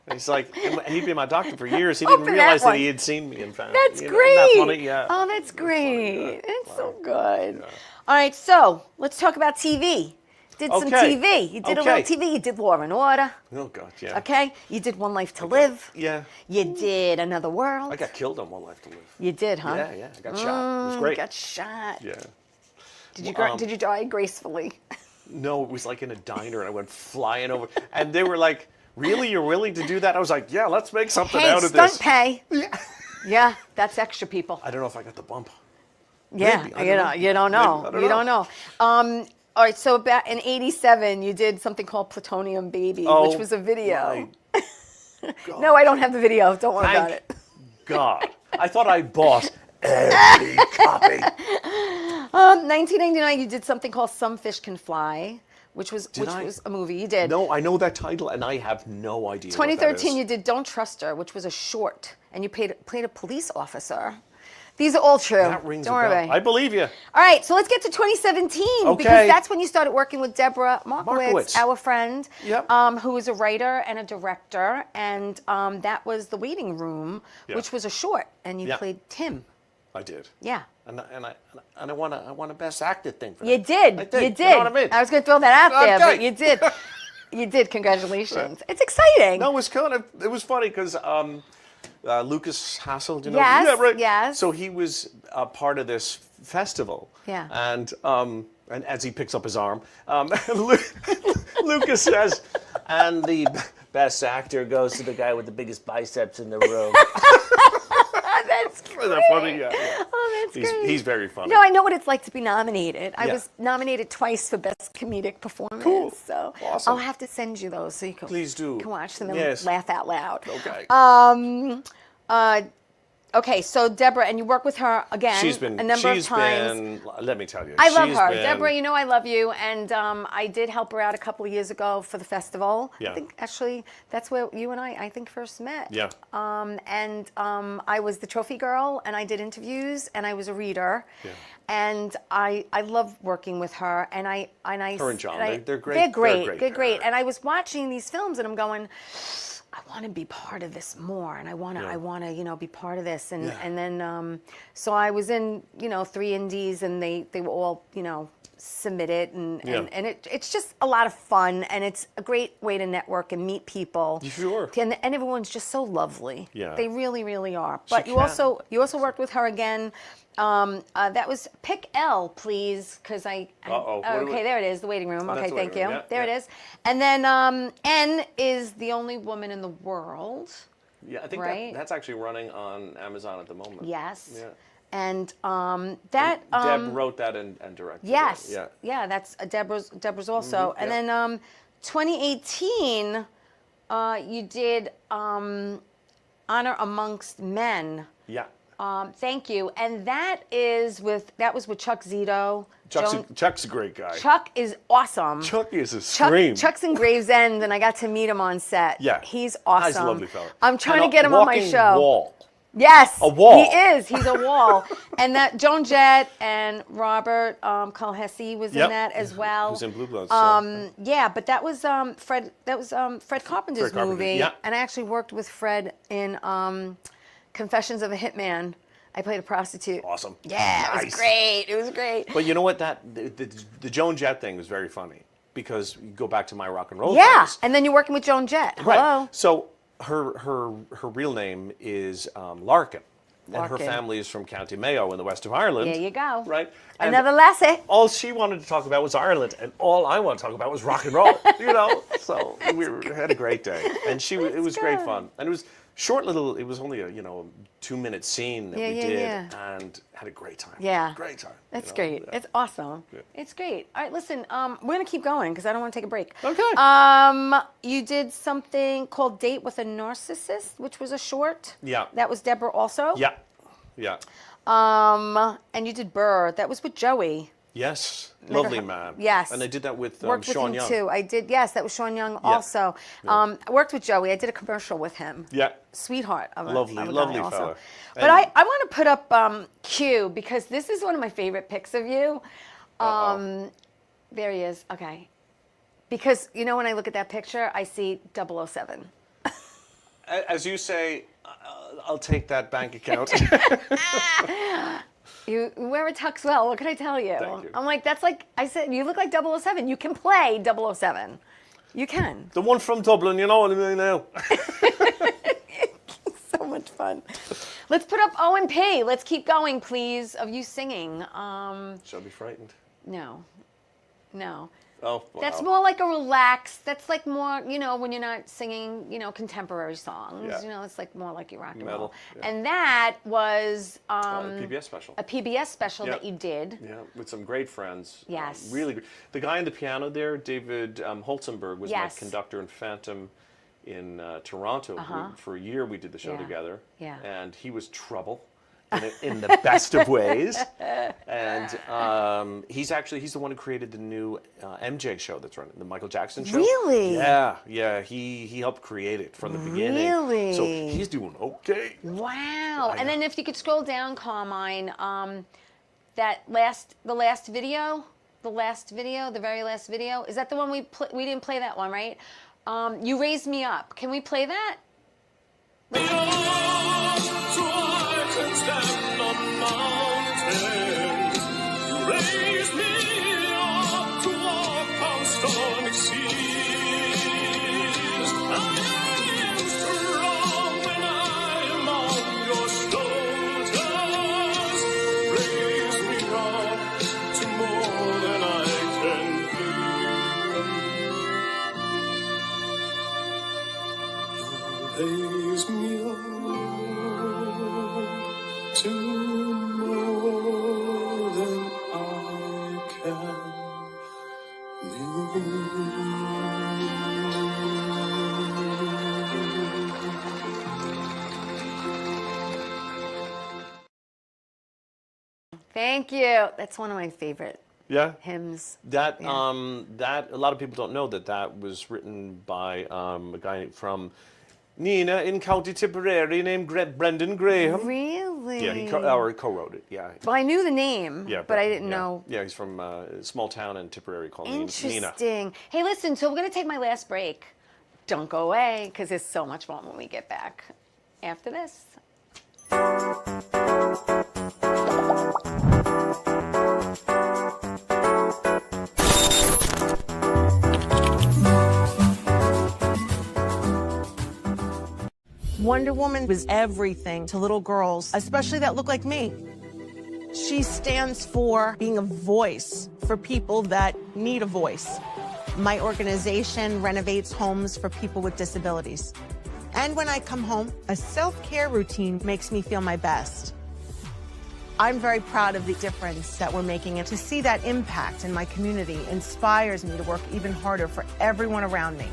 And he's like, and he'd been my doctor for years, he didn't Open realize that that one. he had seen me in fact. That's Isn't great. that funny? Yeah. Oh, that's great. It's so good. Yeah. All right, so let's talk about TV. Did some Okay. TV. You did a little TV. You did Law and Order. Oh, God, yeah. Okay. You did One Life to Live. Yeah. You did Another World. I got killed on One Life to Live. You did, huh? Yeah, I got shot. It was great. Got shot. Yeah. Did you die gracefully? No, it was like in a diner, and I went flying over, and they were like, "Really, you're willing to do that?" I was like, "Yeah, let's make something Hey, out of stunt this." pay. Yeah, that's extra, people. I don't know if I got the bump. Yeah, Maybe. I you don't you don't know. Maybe. I don't You know. don't know. All right, so about in '87, you did something called Plutonium Baby, Oh, which was a video. my No, I don't have the video. Don't worry about Thank it. God. I thought I bought every copy. 1999, you did something called Some Fish Can Fly, which was I? a movie. You did. No, I know that title, and I have no idea what that 2013, is. you did Don't Trust Her, which was a short, and you played a police officer. These are all true. That rings Don't a worry bell. about it. I believe you. All right, so let's get to 2017 Okay. because that's when you started working with Deborah Markowitz, Markowitz. our friend, Yep. who is a writer and a director, and that was The Waiting Room, Yeah. which was a short, and you Yeah. played Tim. I did. Yeah. And I won a Best Actor thing for that. You did. I did. You did. You know what I mean? was going to throw that out there, but Okay. you did. You did. Congratulations. It's exciting. No, it was funny because Lucas Hassel, do you know? Yes, Yeah, right. yes. So he was a part of this festival. Yeah. And as he picks up his arm, Lucas says, And the best actor goes to the guy with the biggest biceps in the room. That's great. "Isn't that funny?" Yeah. Oh, that's great. He's very funny. No, I know what it's like to be nominated. I Yeah. was nominated twice for Best Comedic Performance. Cool. So Awesome. I'll have to send you those so you can, Please do. can watch them and Yes. laugh out loud. Okay. Okay, so Deborah, and you work with her again a number of times. Let me tell you. I love her. Deborah, you know I love you. And I did help her out a couple of years ago for the festival. Yeah. I think actually that's where you and I think, first met. Yeah. I was the trophy girl, and I did interviews, and I was a reader. Yeah. And I love working with her. And I Her and John, they're great. They're great. They're They're great. And I was watching these films, and I'm going, I want to be part of this more, and I want to, be part of this, and then so I was in, 3 indies, and they were all, submitted, and it's just a lot of fun, and it's a great way to network and meet people. Sure. And everyone's just so lovely. Yeah. They really, really are. But you also worked with her again. That was pick L, please, because okay, there it is, the waiting room. Okay, thank you. Yeah, there it is. And then N is the only woman in the world. Yeah, I think right? that's actually running on Amazon at the moment. Yes. Yeah. And Deb wrote that and directed yes. it. Yeah, that's Deborah's also. And then 2018, you did Honor Amongst Men. Yeah. Thank you. And that was with Chuck Zito. Chuck's a great guy. Chuck is awesome. Chuck is a scream. Chuck's in Gravesend, and I got to meet him on set. Yeah. He's awesome. He's a lovely fella. I'm trying to get him on my show. Wall. Yes. A wall. He is. He's a wall. And that Joan Jett and Robert Culhesse was in that as well. He was in Blue Bloods. Yeah, but that was Fred. That was Fred Carpenter's movie. Yeah. And I actually worked with Fred in Confessions of a Hitman. I played a prostitute. Awesome. Yeah, nice. It was great. It was great. But you know what? The Joan Jett thing was very funny because you go back to my rock and roll days. And then you're working with Joan Jett. Right. Hello. So her real name is Larkin. And her Larkin. family is from County Mayo in the west of Ireland. There you go. Right? Another lassie. All she wanted to talk about was Ireland, and all I want to talk about was rock and roll. So we had a great day, and it was great fun, and it was short little. It was only a 2-minute scene that we did, and had a great time. Yeah, great time. That's great. Yeah. It's awesome. Yeah. It's great. All right, listen. We're gonna keep going because I don't want to take a break. Okay. You did something called "Date with a Narcissist," which was a short. Yeah. That was Deborah also. Yeah. Yeah. And you did Burr. That was with Joey. Yes, lovely man. Yes. And I did that with Worked Sean with him Young. too. I did. Yes, that was Sean Young also. Yeah. I worked with Joey. I did a commercial with him. Yeah. Sweetheart of a Lovely guy also. fella. But I want to put up Q because this is one of my favorite pics of you. There he is. Okay. Because when I look at that picture, I see 007. As you say, I'll take that bank account. You wear a tux well. What can I tell you? Thank you. I'm like, that's like I said. You look like 007. You can play 007. You can. The one from Dublin, you know what I mean now. So much fun. Let's put up O and P. Let's keep going, please. Of you singing. Shall I be frightened? No. Oh, wow. That's more like a relaxed. That's like more, when you're not singing, contemporary songs. Yeah. It's like more like your rock and Metal, roll. yeah. And that was PBS special. A PBS special that you did. Yeah, with some great friends. Yes. Really great. The guy on the piano there, David Holzenberg, was my conductor in Phantom in Toronto. For a year we did the show together. Yeah. And he was trouble. In the best of ways, and he's the one who created the new MJ show that's running, the Michael Jackson show. Really? Yeah. He helped create it from the beginning. Really? So he's doing okay. Wow. And then if you could scroll down, Carmine, the very last video, is that the one we didn't play that one, right? You Raised Me Up. Can we play that? Stand on mountains, you raise me up to walk on stormy seas. I am strong when I am on your shoulders. Raise me up to more than I can be. Raise me up to more than I can Thank you. That's one of my favorite Yeah. hymns. That that a lot of people don't know that was written by a guy from Nina in County Tipperary named Brendan Graham. Really? Yeah, he co-wrote it. Yeah. Well, I knew the name, Yeah, but I didn't yeah. know. Yeah, he's from a small town in Tipperary called Nina. Interesting. Hey, listen, so we're going to take my last break. Don't go away, because it's so much fun when we get back after this. Wonder Woman was everything to little girls, especially that look like me. She stands for being a voice for people that need a voice. My organization renovates homes for people with disabilities. And when I come home, a self-care routine makes me feel my best. I'm very proud of the difference that we're making, and to see that impact in my community inspires me to work even harder for everyone around me.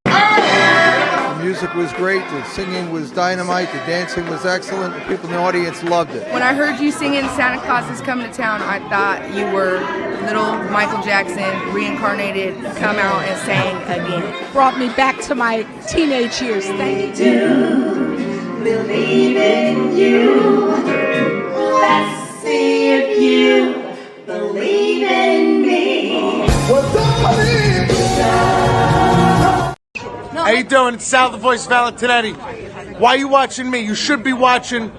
The music was great, the singing was dynamite, the dancing was excellent, the people in the audience loved it. When I heard you singing Santa Claus is Coming to Town, I thought you were little Michael Jackson reincarnated, come out and sang again. Brought me back to my teenage years. Thank you. Do believe in you. Let's see if you believe in me. How you doing? It's Sal the Voice Valentinetti. Why are you watching me? You should be watching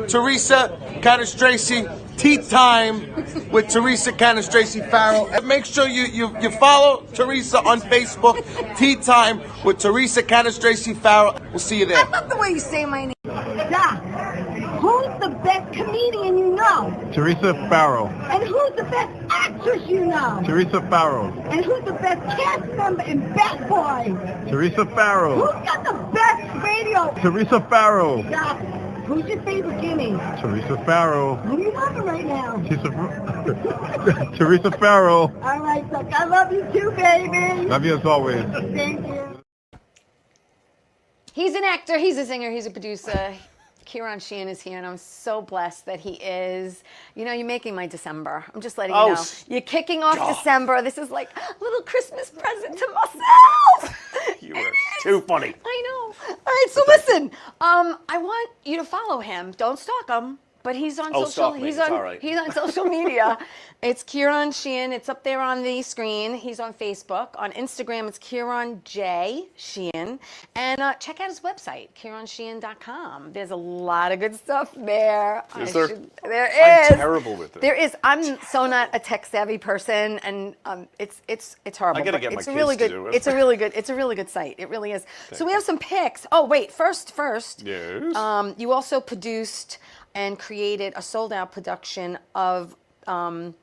Theresa Canastraci Tea Time with Theresa Canastraci Farrell. And make sure you follow Theresa on Facebook. Tea Time with Theresa Canastraci Farrell. We'll see you there. I love the way you say my name. Doc, who's the best comedian you know? Theresa Farrell. And who's the best actress you know? Theresa Farrell. And who's the best cast member in Bat Boy? Teresa Farrell. Who's got the best radio? Teresa Farrell. Doc, who's your favorite Jimmy? Teresa Farrell. Who are you loving right now? Teresa Farrell. All right, Doc, I love you too, baby. Love you as always. Thank you. He's an actor, he's a singer, he's a producer. Kieran Sheehan is here, and I'm so blessed that he is. You know, you're making my December. I'm just letting you know. You're kicking off December. This is like a little Christmas present to myself. You were too funny. I know. All right, so listen. I want you to follow him. Don't stalk him. But he's on social. He's on social media. It's Kieran Sheehan. It's up there on the screen. He's on Facebook. On Instagram, it's Kieran J. Sheehan. And check out his website, KieranSheehan.com. There's a lot of good stuff there. Is there? There is. I'm terrible with it. There is. I'm so not a tech-savvy person, and it's horrible. I gotta get my kids to do it. It's a really good site. It really is. So we have some picks. Oh wait, first. Yes. You also produced and created a sold-out production of, can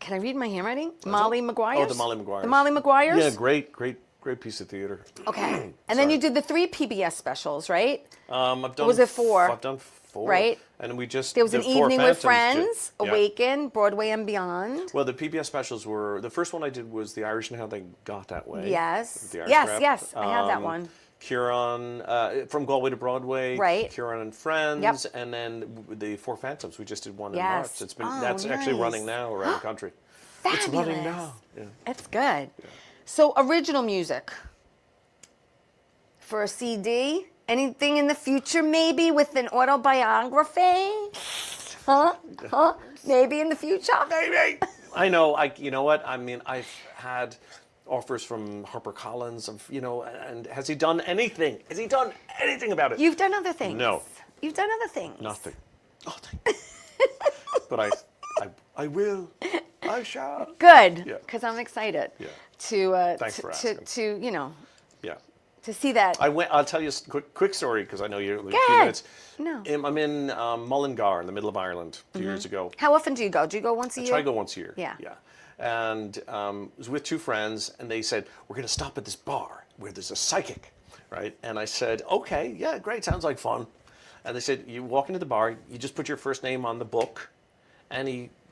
I read my handwriting? Molly Maguire's? Oh, the Molly Maguire's. The Molly Maguire's? Yeah, great piece of theater. Okay. And then you did the 3 PBS specials, right? I've done. Or was it 4? I've done 4. Right. And we just. There was an Evening with Friends, yeah. Awaken, Broadway and Beyond. Well, the PBS specials were, the first one I did was The Irish and How They Got That Way. Yes. The Irish Yes, rap. yes. I have that one. Kieran, from Galway to Broadway, right? Kieran and Friends, and then the 4 Phantoms. We just did one in March. It's been that's actually running now around the country. Fabulous. It's running now. Yeah. It's good. Yeah. So original music for a CD. Anything in the future, maybe with an autobiography? Huh? Maybe in the future. Maybe. I know. You know what? I mean, I've had offers from HarperCollins of, and has he done anything? Has he done anything about it? You've done other things. No. You've done other things. Nothing. But I will. I shall. Good. Because I'm excited. Yeah. Thanks for asking. Yeah. To see that. I'll tell you a quick story because I know you're like a few minutes. No. I'm in Mullingar in the middle of Ireland 2 years ago. How often do you go? Do you go once a year? I try to go once a year. Yeah. Yeah. And I was with 2 friends, and they said, we're going to stop at this bar where there's a psychic, right? And I said, okay, yeah, great, sounds like fun. And they said, you walk into the bar, you just put your first name on the book, and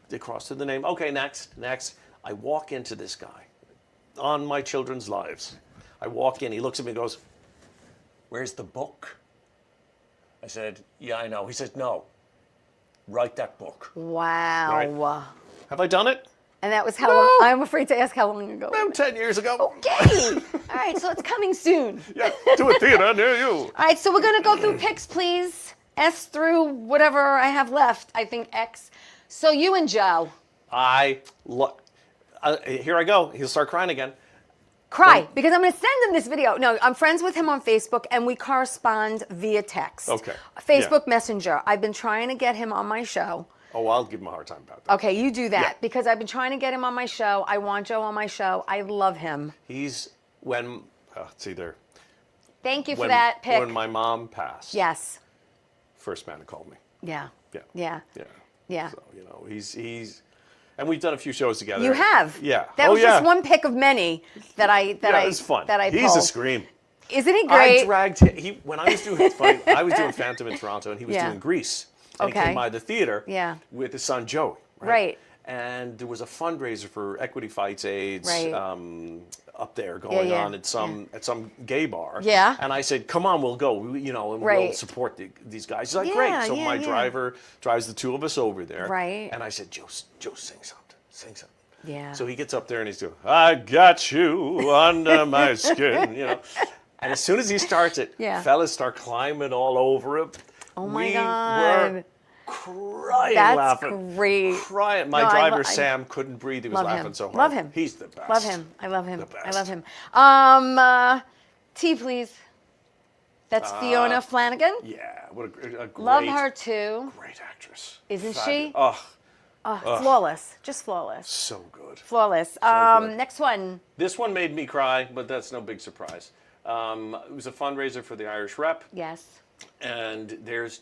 they cross to the name. Okay, next. I walk into this guy on my children's lives. I walk in, he looks at me and goes, where's the book? I said, yeah, I know. He said, no, write that book. Wow. Right. Have I done it? And that was how long? I'm afraid to ask how long ago. About 10 years ago. Okay. All right, so it's coming soon. Yeah, to a theater near you. All right, so we're going to go through picks, please. S through whatever I have left. I think X. So you and Joe. Here I go. He'll start crying again. Cry, because I'm going to send him this video. No, I'm friends with him on Facebook, and we correspond via text. Okay. Facebook Messenger. I've been trying to get him on my show. Oh, I'll give him a hard time about that. Okay, you do that, Yeah. because I've been trying to get him on my show. I want Joe on my show. I love him. It's either. Thank you for that pick. When my mom passed. Yes. First man who called me. Yeah. Yeah. Yeah. Yeah. Yeah. So, he's, and we've done a few shows together. You have. Yeah. That was just one pick of many that I it was fun. that I He's pulled. a scream. Isn't he great? I dragged him. When I was doing it's funny, I was doing Phantom in Toronto, and he was doing Grease. And he came by the theater with his son Joey. Right. And there was a fundraiser for Equity Fights AIDS up there going on at some gay bar. Yeah. And I said, "Come on, we'll go. And we'll support these guys." He's like, "Great." So my driver drives the two of us over there. Right. And I said, "Joe, sing something. Sing something." Yeah. So he gets up there and he's doing, "I got you under my skin," And as soon as he starts it, fellas start climbing all over him. Oh my God. Were crying, That's laughing. great. Crying. My driver, Sam, couldn't breathe. He was laughing so hard. Love him. He's the best. Love him. I love him. The best. I love him. T, please. That's Fiona Flanagan. Yeah. What a great. Love her too. Great actress. Isn't she? Flawless. Just flawless. So good. Flawless. good. Next one. This one made me cry, but that's no big surprise. It was a fundraiser for the Irish Rep. Yes. And there's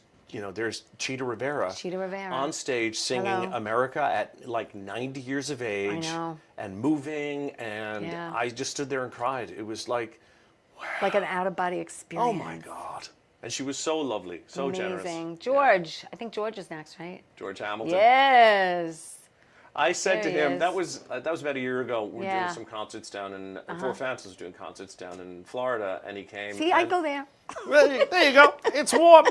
Cheetah Rivera. Cheetah Rivera. On stage singing America at like 90 years of age. I know. And moving, and I just stood there and cried. It was like, wow. Like an out-of-body experience. Oh my God. And she was so lovely, so generous. Amazing. George. I think George is next, right? George Hamilton. Yes. I said to him, is. that was about a year ago. We were doing Yeah. some concerts down in, Four Phantoms was doing concerts down in Florida, and he came. See, I go there. Well, there you go. It's warm.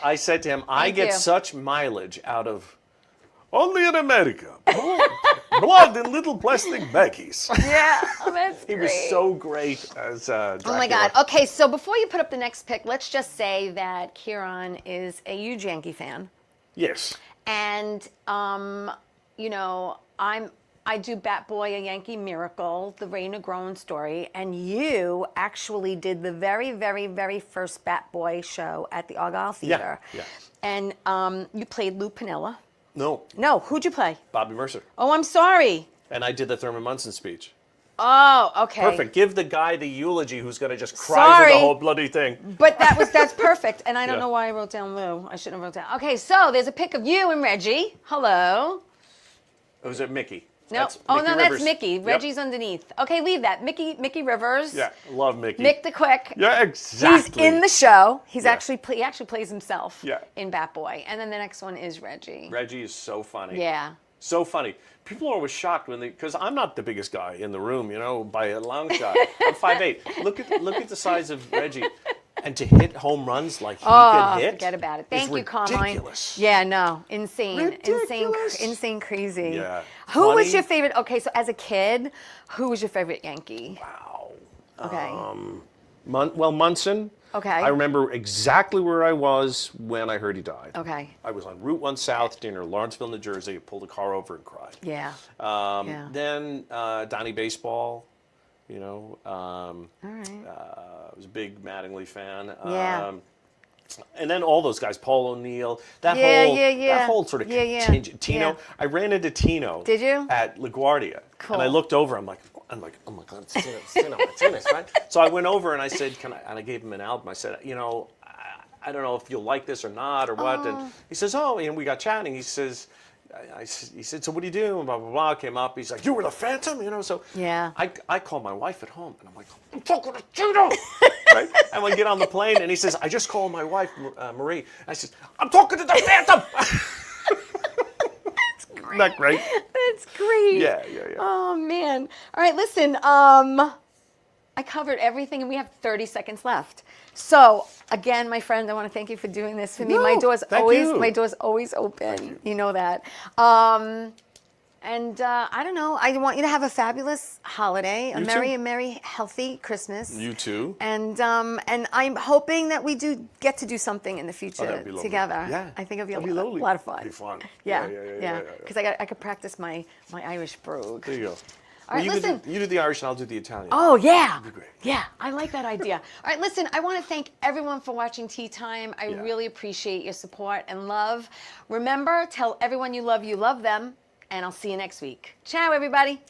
I said to him, I get you. such mileage out of only in America. Blood in little plastic baggies. Yeah, that's He was so great as Dracula. Oh my God. Okay, so before you put up the next pick, let's just say that Kieran is a huge Yankee fan. Yes. And, I do Bat Boy, a Yankee Miracle, the Ray Negron story, and you actually did the very, very, very first Bat Boy show at the Argyle Theater. Yeah. And you played Lou Piniella. No. No, who'd you play? Bobby Mercer. Oh, I'm sorry. And I did the Thurman Munson speech. Oh, okay. Perfect. Give the guy the eulogy who's going to just cry Sorry. through the whole bloody thing. But that's perfect. And I don't Yeah. know why I wrote down Lou. I shouldn't have wrote down. Okay, so there's a pic of you and Reggie. Hello. Or was it Mickey? No. That's Oh, Mickey no, Rivers. that's Mickey. Yep. Reggie's underneath. Okay, leave that. Mickey Rivers. Yeah, love Mickey. Mick the Quick. Yeah, exactly. He's in the show. He's Yeah. actually he actually plays himself Yeah. in Bat Boy. And then the next one is Reggie. Reggie is so funny. Yeah. So funny. People are always shocked because I'm not the biggest guy in the room, by a long shot. I'm 5'8". Look at the size of Reggie. And to hit home runs like he could hit. Forget about it. is Thank you, Carmine. ridiculous. Yeah, no, insane, Ridiculous. insane, crazy. Yeah. Who was Funny. your favorite? Okay, so as a kid, who was your favorite Yankee? Wow. Okay. Munson. Okay. I remember exactly where I was when I heard he died. Okay. I was on Route 1 South near Lawrenceville, New Jersey. I pulled a car over and cried. Yeah. Then Donnie Baseball, All right. I was a big Mattingly fan. Yeah. And then all those guys, Paul O'Neill, that whole sort of contingent. Tino, Yeah. I ran into Tino. Did you? At LaGuardia. Cool. And I looked over, I'm like, oh my God, it's Tino, right? So I went over and I said, and I gave him an album. I said, I don't know if you'll like this or not or what. And he says, and we got chatting. He says, he said, so what do you do? And blah, blah, blah. Came up. He's like, you were the Phantom? So Yeah. I called my wife at home, and I'm like, I'm talking to Tino. Right? And we get on the plane, and he says, I just called my wife, Marie. And I said, I'm talking to the Phantom. Isn't that great? That's great. Yeah. Oh man. All right, listen. I covered everything, and we have 30 seconds left. So again, my friend, I want to thank you for doing this for me. My door's always open. You know that. And I don't know. I want you to have a fabulous holiday, a merry, healthy Christmas. You too. And I'm hoping that we do get to do something in the future together. Yeah. I think it'll be a lovely. lot of fun. It'll be fun. Yeah. Because I could practice my Irish brogue. There you go. All right, listen. You do the Irish and I'll do the Italian. Oh, yeah. That'd be great. Yeah, I like that idea. All right, listen, I want to thank everyone for watching Tea Time. I really appreciate your support and love. Remember, tell everyone you love them, and I'll see you next week. Ciao, everybody.